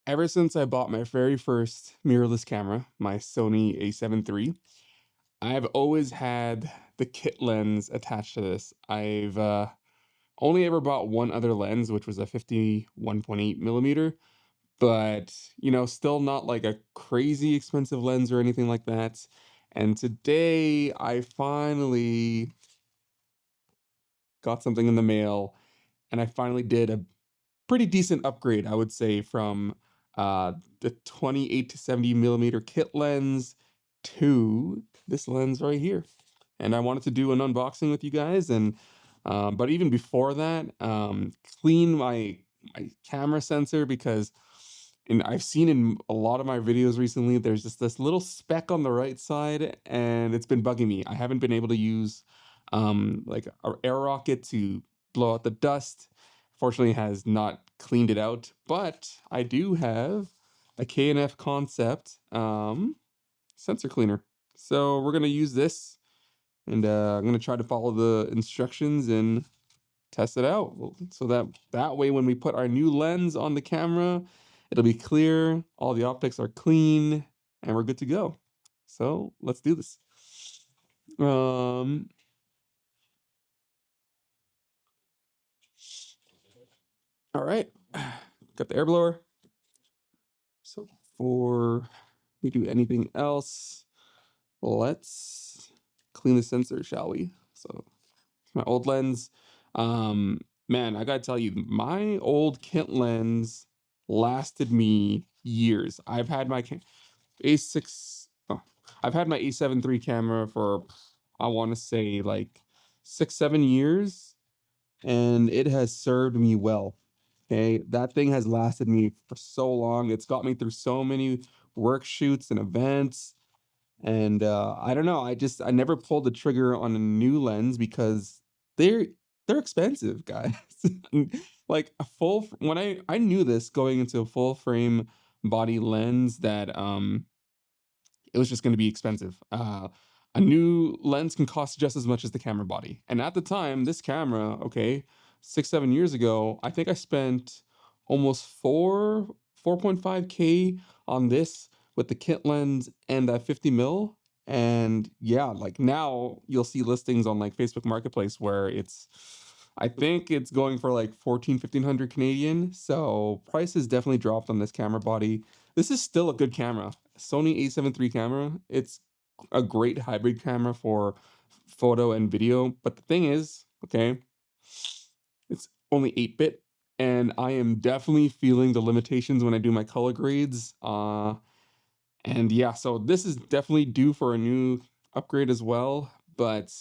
Ever since I bought my very first mirrorless camera, my Sony A7 III, I've always had the kit lens attached to this. I've only ever bought one other lens, which was a 51.8 millimeter, but still not like a crazy expensive lens or anything like that. And today I finally got something in the mail, and I finally did a pretty decent upgrade, I would say, from the 28 to 70 millimeter kit lens to this lens right here. And I wanted to do an unboxing with you guys, and but even before that, clean my camera sensor because. And I've seen in a lot of my videos recently, there's just this little speck on the right side, and it's been bugging me. I haven't been able to use like our air rocket to blow out the dust. Fortunately, has not cleaned it out, but I do have a K&F Concept sensor cleaner. So we're gonna use this, and I'm gonna try to follow the instructions and test it out. So that way, when we put our new lens on the camera, it'll be clear, all the optics are clean, and we're good to go. So let's do this. Um, all right, got the air blower. So before we do anything else, let's clean the sensor, shall we? So my old lens. Um, Man, I gotta tell you, my old kit lens lasted me years. A6. Oh, I've had my A7 III camera for I want to say like 6, 7 years, and it has served me well. Okay, that thing has lasted me for so long. It's got me through so many work shoots and events. And I don't know. I never pulled the trigger on a new lens because they're they're expensive, guys. Like when I knew this going into a full frame body lens that it was just going to be expensive. A new lens can cost just as much as the camera body. And at the time, this camera, okay, 6, 7 years ago, I think I spent almost 4.5K on this with the kit lens and that 50 mil. And yeah, like now you'll see listings on like Facebook Marketplace where I think it's going for like 1,500 Canadian. So price has definitely dropped on this camera body. This is still a good camera. Sony A7 III camera. It's a great hybrid camera for photo and video. But the thing is, okay, it's only 8-bit, and I am definitely feeling the limitations when I do my color grades. And yeah, so this is definitely due for a new upgrade as well. But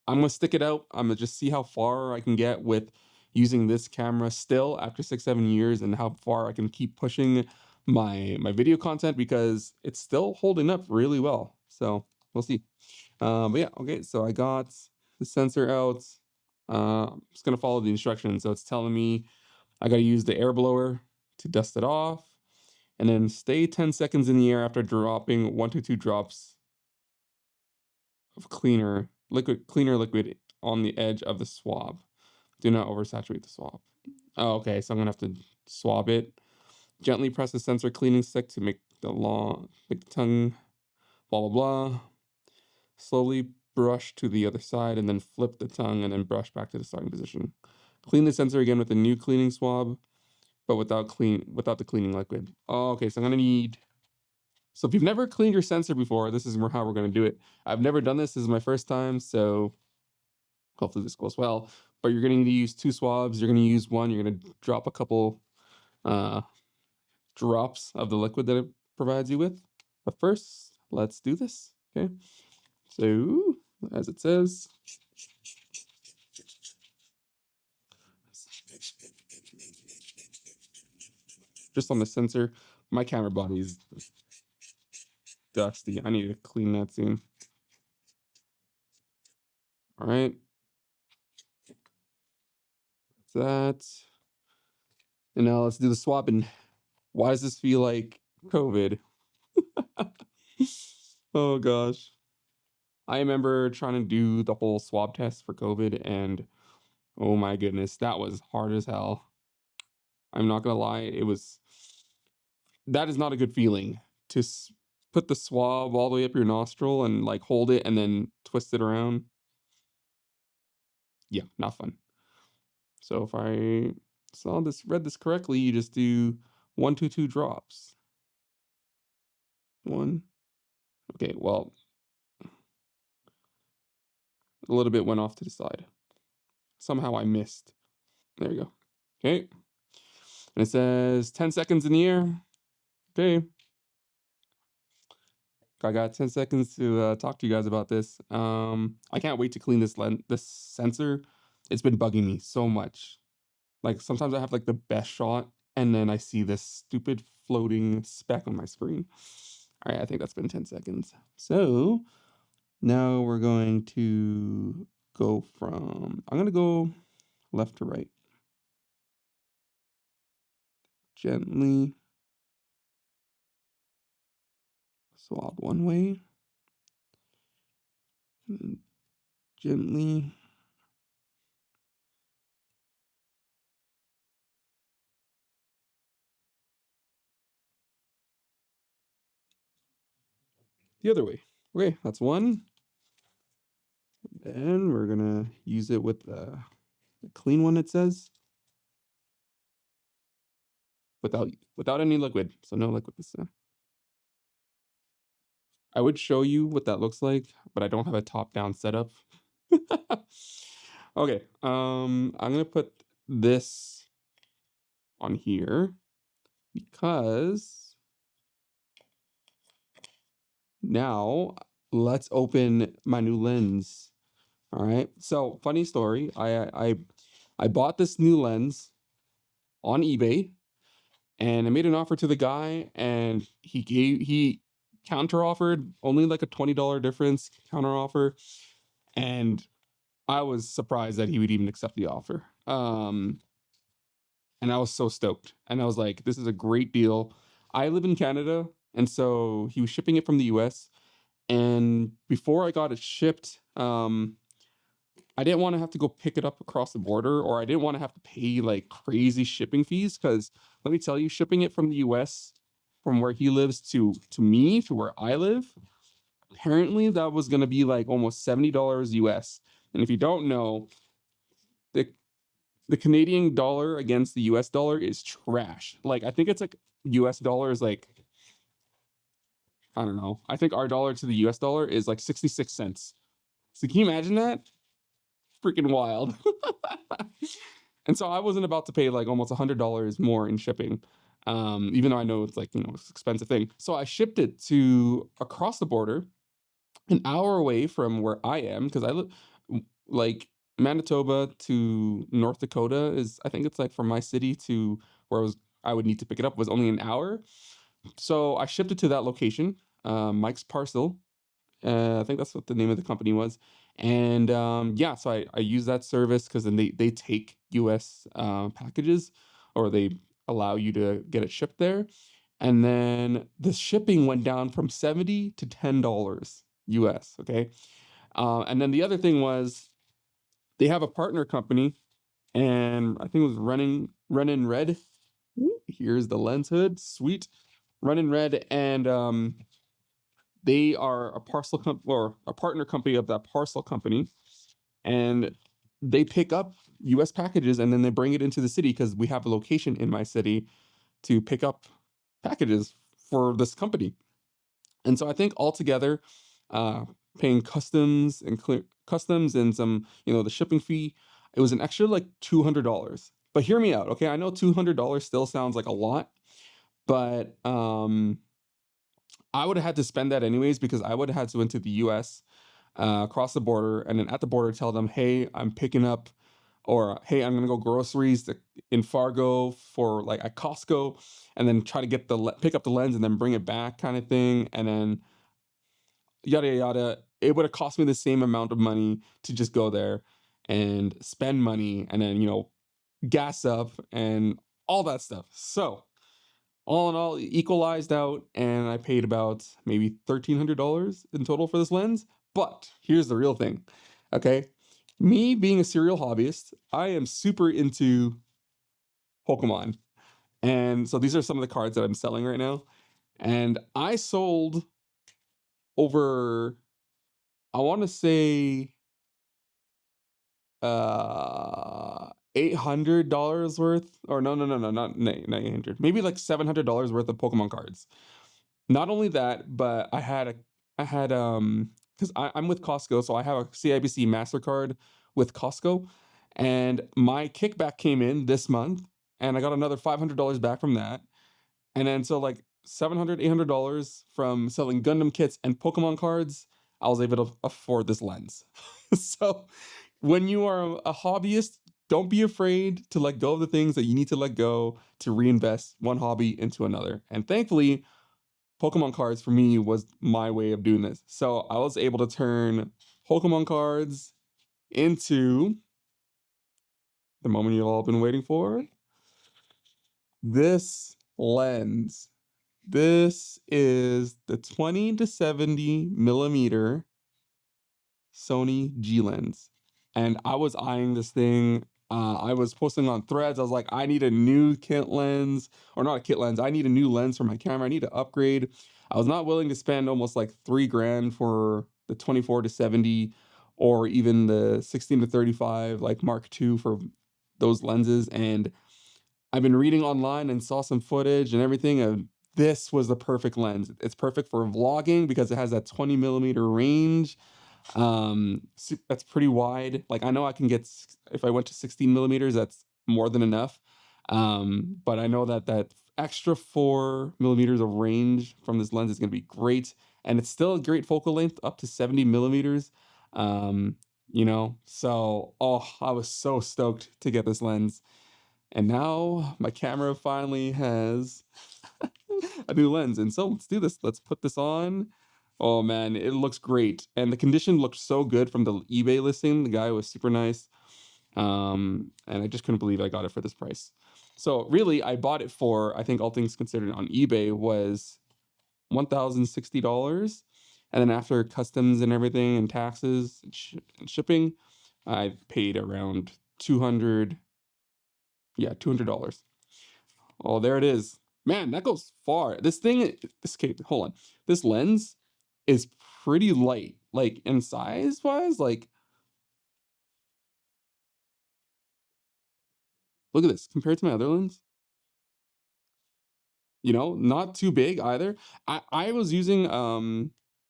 I'm gonna stick it out. I'm gonna just see how far I can get with using this camera still after 6, 7 years, and how far I can keep pushing my video content because it's still holding up really well. So we'll see. But yeah, okay. So I got the sensor out. I'm just gonna follow the instructions. So it's telling me I gotta use the air blower to dust it off, and then stay 10 seconds in the air after dropping 1 to 2 drops of cleaner liquid on the edge of the swab. Do not oversaturate the swab. Oh, okay, so I'm gonna have to swab it. Gently press the sensor cleaning stick to make the tongue, blah blah blah. Slowly brush to the other side and then flip the tongue and then brush back to the starting position. Clean the sensor again with a new cleaning swab, but without the cleaning liquid. Oh, okay, so I'm gonna need. So if you've never cleaned your sensor before, this is how we're gonna do it. I've never done this. This is my first time, so hopefully this goes well. But you're gonna need to use two swabs. You're gonna use one. You're gonna drop a couple uh, drops of the liquid that it provides you with. But first, let's do this. Okay. So as it says, just on the sensor, my camera body is dusty. I need to clean that soon. All right. That's that. And now let's do the swapping. Why does this feel like COVID? Oh gosh. I remember trying to do the whole swab test for COVID, and oh my goodness, that was hard as hell. I'm not gonna lie, it was that is not a good feeling to put the swab all the way up your nostril and like hold it and then twist it around. Yeah, not fun. So if I read this correctly, you just do 1 to 2 drops. One. Okay, well, a little bit went off to the side. Somehow I missed. There we go. Okay. And it says 10 seconds in the air. Okay. I got 10 seconds to talk to you guys about this. I can't wait to clean this sensor. It's been bugging me so much. Like sometimes I have like the best shot and then I see this stupid floating speck on my screen. All right, I think that's been 10 seconds. So now we're going to go from, I'm going to go left to right. Gently swab one way. And then gently. The other way. Okay, that's one. And we're gonna use it with the clean one, it says. Without any liquid. So no liquid this time. I would show you what that looks like, but I don't have a top-down setup. Okay, I'm gonna put this on here because now let's open my new lens. All right. So funny story. I bought this new lens on eBay and I made an offer to the guy and he counter offered only like a $20 difference counter offer. And I was surprised that he would even accept the offer. And I was so stoked. And I was like, this is a great deal. I live in Canada. And so he was shipping it from the US. And before I got it shipped, I didn't want to have to go pick it up across the border, or I didn't want to have to pay like crazy shipping fees. Because let me tell you, shipping it from the US, from where he lives to me, to where I live, apparently that was going to be like almost $70 US. And if you don't know, the the Canadian dollar against the US dollar is trash. Like I think it's like US dollar is like, I don't know. I think our dollar to the US dollar is like 66 cents. So can you imagine that? Freaking wild. And so I wasn't about to pay like almost $100 more in shipping. Even though I know it's like, it's an expensive thing. So I shipped it to across the border, an hour away from where I am, because I live like Manitoba to North Dakota is, I think it's like from my city to where I would need to pick it up was only an hour. So I shipped it to that location, Mike's Parcel. I think that's what the name of the company was. And yeah, so I use that service because then they take US packages, or they allow you to get it shipped there. And then the shipping went down from 70 to $10 US. Okay. And then the other thing was they have a partner company, and I think it was Running Red. Here's the lens hood. Sweet. Running Red. And they are a parcel or a partner company of that parcel company, and they pick up US packages and then they bring it into the city because we have a location in my city to pick up packages for this company. And so I think altogether, uh, paying customs and some, the shipping fee, it was an extra like $200. But hear me out, okay? I know $200 still sounds like a lot, but I would have had to spend that anyways because I would have had to went to the US, across the border, and then at the border tell them, hey, I'm picking up, or hey, I'm gonna go groceries in Fargo for like at Costco, and then try to get pick up the lens and then bring it back, kind of thing, and then yada yada. It would have cost me the same amount of money to just go there and spend money, and then gas up and all that stuff. So all in all, equalized out, and I paid about maybe $1,300 in total for this lens. But here's the real thing, okay? Me being a serial hobbyist, I am super into Pokemon. And so these are some of the cards that I'm selling right now. And I sold over, I want to say, $800 worth, or no, not 800, maybe like $700 worth of Pokemon cards. Not only that, but because I'm with Costco, so I have a CIBC Mastercard with Costco, and my kickback came in this month, and I got another $500 back from that. And then so like 700, $800 from selling Gundam kits and Pokemon cards, I was able to afford this lens. So when you are a hobbyist, don't be afraid to let go of the things that you need to let go to reinvest one hobby into another. And thankfully, Pokemon cards for me was my way of doing this. So I was able to turn Pokemon cards into the moment you've all been waiting for, this lens. This is the 20 to 70 millimeter Sony G lens. And I was eyeing this thing. I was posting on threads. I was like, I need a new kit lens, or not a kit lens. I need a new lens for my camera. I need to upgrade. I was not willing to spend almost like 3 grand for the 24 to 70 or even the 16 to 35, like Mark II for those lenses. And I've been reading online and saw some footage and everything. And this was the perfect lens. It's perfect for vlogging because it has that 20 millimeter range. That's pretty wide. Like I know I can get, if I went to 16 millimeters, that's more than enough. But I know that that extra 4 millimeters of range from this lens is going to be great, and it's still a great focal length up to 70 millimeters. Um, so oh, I was so stoked to get this lens, and now my camera finally has a new lens. And so let's do this. Let's put this on. Oh man, it looks great. And the condition looked so good from the eBay listing. The guy was super nice. And I just couldn't believe I got it for this price. So really, I bought it for, I think all things considered on eBay was $1,060. And then after customs and everything and taxes and, and shipping, I paid around 200, yeah, $200. Oh, there it is. Man, that goes far. This thing, this okay, hold on. This lens is pretty light, like in size wise. Like, look at this compared to my other lens. Not too big either. I was using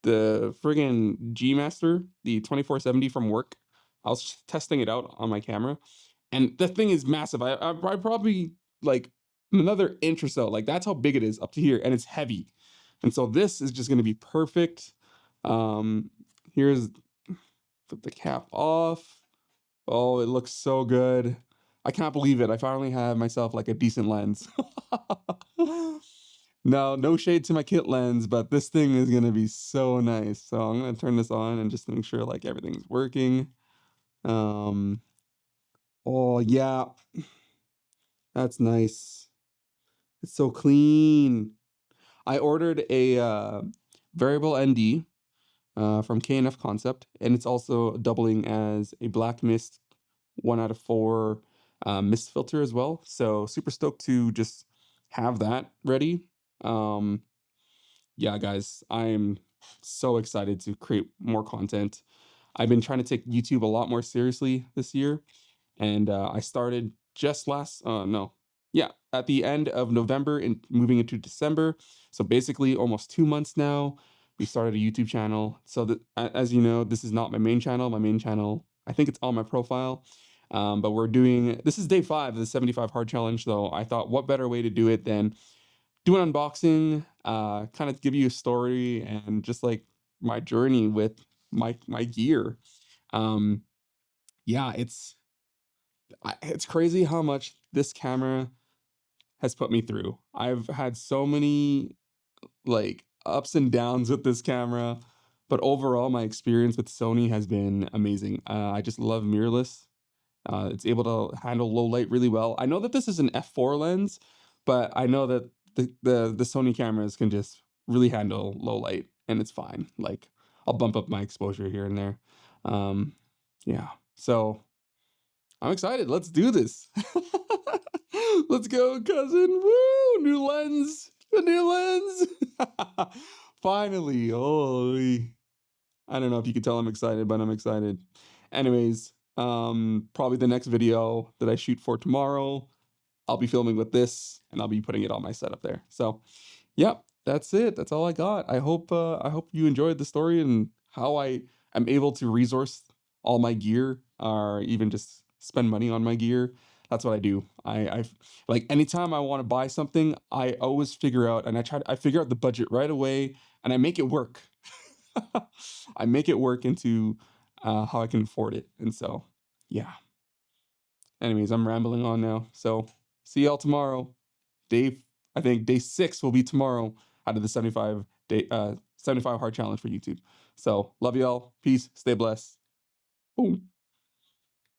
the friggin' G Master, the 2470 from work. I was testing it out on my camera, and the thing is massive. I probably like another inch or so. Like that's how big it is up to here, and it's heavy. And so this is just going to be perfect. Here's Flip the cap off. Oh, it looks so good. I can't believe it. I finally have myself like a decent lens. No shade to my kit lens, but this thing is gonna be so nice. So I'm gonna turn this on and just make sure like everything's working. Um, oh yeah, that's nice. It's so clean. I ordered a variable ND from KNF Concept, and it's also doubling as a black mist 1 out of 4 mist filter as well. So super stoked to just have that ready. Um, yeah, guys, I'm so excited to create more content. I've been trying to take YouTube a lot more seriously this year, and I started just no, yeah, at the end of November and moving into December. So basically, almost 2 months now. We started a YouTube channel. So that, as you know, this is not my main channel. My main channel, I think it's on my profile. But this is day 5 of the 75 hard challenge. So I thought, what better way to do it than do an unboxing, kind of give you a story and just like my journey with my gear. Um, yeah, it's crazy how much this camera has put me through. I've had so many like ups and downs with this camera, but overall my experience with Sony has been amazing. I just love mirrorless. It's able to handle low light really well. I know that this is an f4 lens, but I know that the Sony cameras can just really handle low light, and it's fine. Like I'll bump up my exposure here and there. Um, yeah. So I'm excited. Let's do this. Let's go, cousin. Woo! New lens. A new lens. Finally. Holy. I don't know if you can tell I'm excited, but I'm excited. Anyways, probably the next video that I shoot for tomorrow, I'll be filming with this and I'll be putting it on my setup there. So, yep, that's it. That's all I got. I hope you enjoyed the story and how I am able to resource all my gear or even just spend money on my gear. That's what I do. I like anytime I want to buy something, I always figure out and I figure out the budget right away and I make it work. I make it work into how I can afford it. And so, yeah. Anyways, I'm rambling on now. So, see y'all tomorrow. Day, I think day 6 will be tomorrow out of the 75 hard challenge for YouTube. So, love y'all. Peace. Stay blessed. Boom.